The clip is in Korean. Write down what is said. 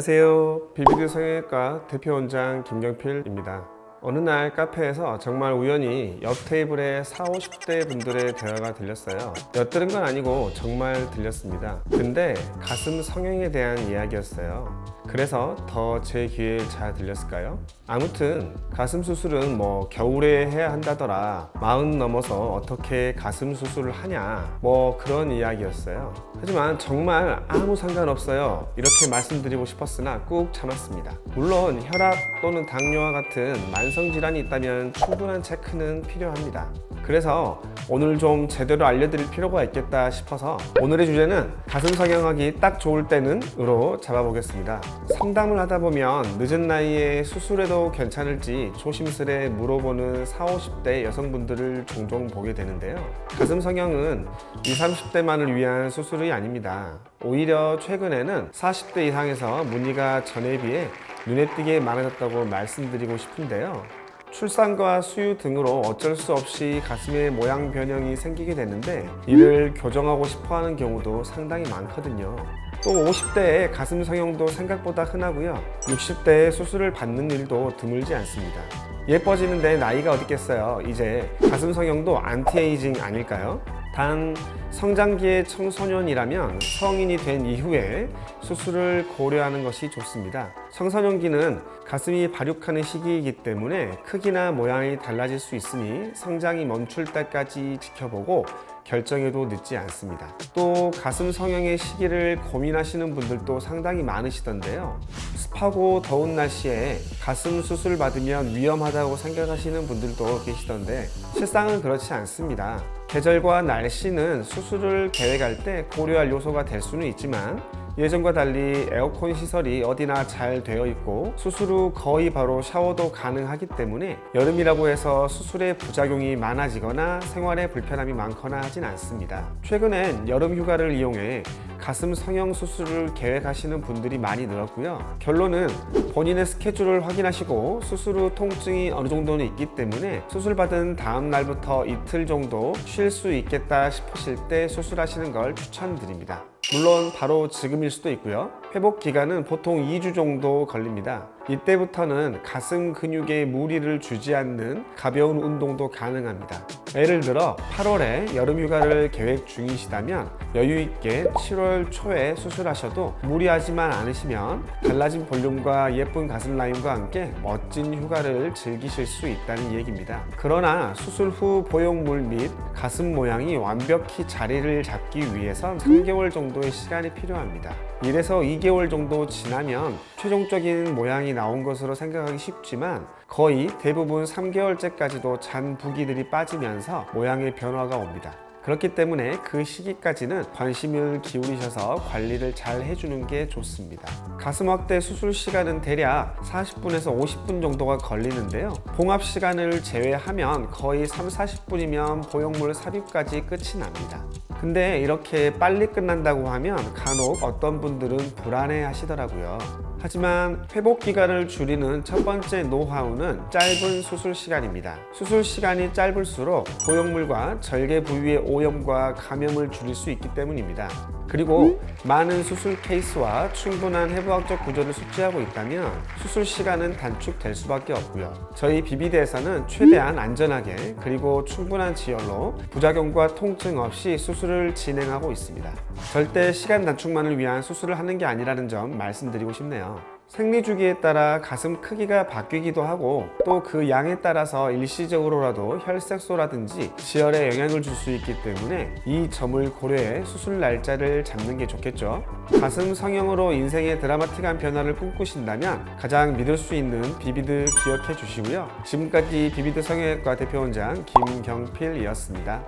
안녕하세요. 비비드 성형외과 대표원장 김경필입니다. 어느 날 카페에서 정말 우연히 옆 테이블에 40, 50대 분들의 대화가 들렸어요. 엿들은 건 아니고 정말 들렸습니다. 근데 가슴 성형에 대한 이야기였어요. 그래서 더 제 귀에 잘 들렸을까요? 아무튼 가슴 수술은 겨울에 해야 한다더라, 40 넘어서 어떻게 가슴 수술을 하냐, 그런 이야기였어요. 하지만 정말 아무 상관없어요, 이렇게 말씀드리고 싶었으나 꾹 참았습니다. 물론 혈압 또는 당뇨와 같은 만성질환이 있다면 충분한 체크는 필요합니다. 그래서 오늘 좀 제대로 알려드릴 필요가 있겠다 싶어서 오늘의 주제는 가슴 성형하기 딱 좋을 때는 으로 잡아보겠습니다. 상담을 하다 보면 늦은 나이에 수술해도 괜찮을지 조심스레 물어보는 40, 50대 여성분들을 종종 보게 되는데요. 가슴 성형은 20, 30대만을 위한 수술이 아닙니다. 오히려 최근에는 40대 이상에서 문의가 전에 비해 눈에 띄게 많아졌다고 말씀드리고 싶은데요. 출산과 수유 등으로 어쩔 수 없이 가슴의 모양 변형이 생기게 되는데 이를 교정하고 싶어 하는 경우도 상당히 많거든요. 또 50대에 가슴 성형도 생각보다 흔하고요. 60대에 수술을 받는 일도 드물지 않습니다. 예뻐지는데 나이가 어딨겠어요. 이제 가슴 성형도 안티에이징 아닐까요? 단 성장기의 청소년이라면 성인이 된 이후에 수술을 고려하는 것이 좋습니다. 청소년기는 가슴이 발육하는 시기이기 때문에 크기나 모양이 달라질 수 있으니 성장이 멈출 때까지 지켜보고 결정해도 늦지 않습니다. 또 가슴 성형의 시기를 고민하시는 분들도 상당히 많으시던데요. 습하고 더운 날씨에 가슴 수술 받으면 위험하다고 생각하시는 분들도 계시던데 실상은 그렇지 않습니다. 계절과 날씨는 수술을 계획할 때 고려할 요소가 될 수는 있지만 예전과 달리 에어컨 시설이 어디나 잘 되어 있고 수술 후 거의 바로 샤워도 가능하기 때문에 여름이라고 해서 수술에 부작용이 많아지거나 생활에 불편함이 많거나 하진 않습니다. 최근엔 여름 휴가를 이용해 가슴 성형 수술을 계획하시는 분들이 많이 늘었고요. 결론은 본인의 스케줄을 확인하시고 수술 후 통증이 어느 정도는 있기 때문에 수술 받은 다음 날부터 이틀 정도 쉴 수 있겠다 싶으실 때 수술하시는 걸 추천드립니다. 물론 바로 지금일 수도 있고요. 회복 기간은 보통 2주 정도 걸립니다. 이때부터는 가슴 근육에 무리를 주지 않는 가벼운 운동도 가능합니다. 예를 들어 8월에 여름 휴가를 계획 중이시다면 여유 있게 7월 초에 수술하셔도 무리하지만 않으시면 달라진 볼륨과 예쁜 가슴 라인과 함께 멋진 휴가를 즐기실 수 있다는 얘기입니다. 그러나 수술 후 보형물 및 가슴 모양이 완벽히 자리를 잡기 위해선 3개월 정도의 시간이 필요합니다. 1에서 2개월 정도 지나면 최종적인 모양이 나온 것으로 생각하기 쉽지만 거의 대부분 3개월째까지도 잔 부기들이 빠지면서 모양의 변화가 옵니다. 그렇기 때문에 그 시기까지는 관심을 기울이셔서 관리를 잘 해주는 게 좋습니다. 가슴 확대 수술 시간은 대략 40분에서 50분 정도가 걸리는데요. 봉합 시간을 제외하면 거의 3, 40분이면 보형물 삽입까지 끝이 납니다. 근데 이렇게 빨리 끝난다고 하면 간혹 어떤 분들은 불안해 하시더라고요. 하지만 회복 기간을 줄이는 첫 번째 노하우는 짧은 수술 시간입니다. 수술 시간이 짧을수록 보형물과 절개 부위의 오염과 감염을 줄일 수 있기 때문입니다. 그리고 많은 수술 케이스와 충분한 해부학적 구조를 숙지하고 있다면 수술 시간은 단축될 수밖에 없고요. 저희 비비드에서는 최대한 안전하게 그리고 충분한 지혈로 부작용과 통증 없이 수술을 진행하고 있습니다. 절대 시간 단축만을 위한 수술을 하는 게 아니라는 점 말씀드리고 싶네요. 생리주기에 따라 가슴 크기가 바뀌기도 하고 또 그 양에 따라서 일시적으로라도 혈색소라든지 지혈에 영향을 줄 수 있기 때문에 이 점을 고려해 수술 날짜를 잡는 게 좋겠죠. 가슴 성형으로 인생의 드라마틱한 변화를 꿈꾸신다면 가장 믿을 수 있는 비비드 기억해 주시고요. 지금까지 비비드 성형외과 대표원장 김경필이었습니다.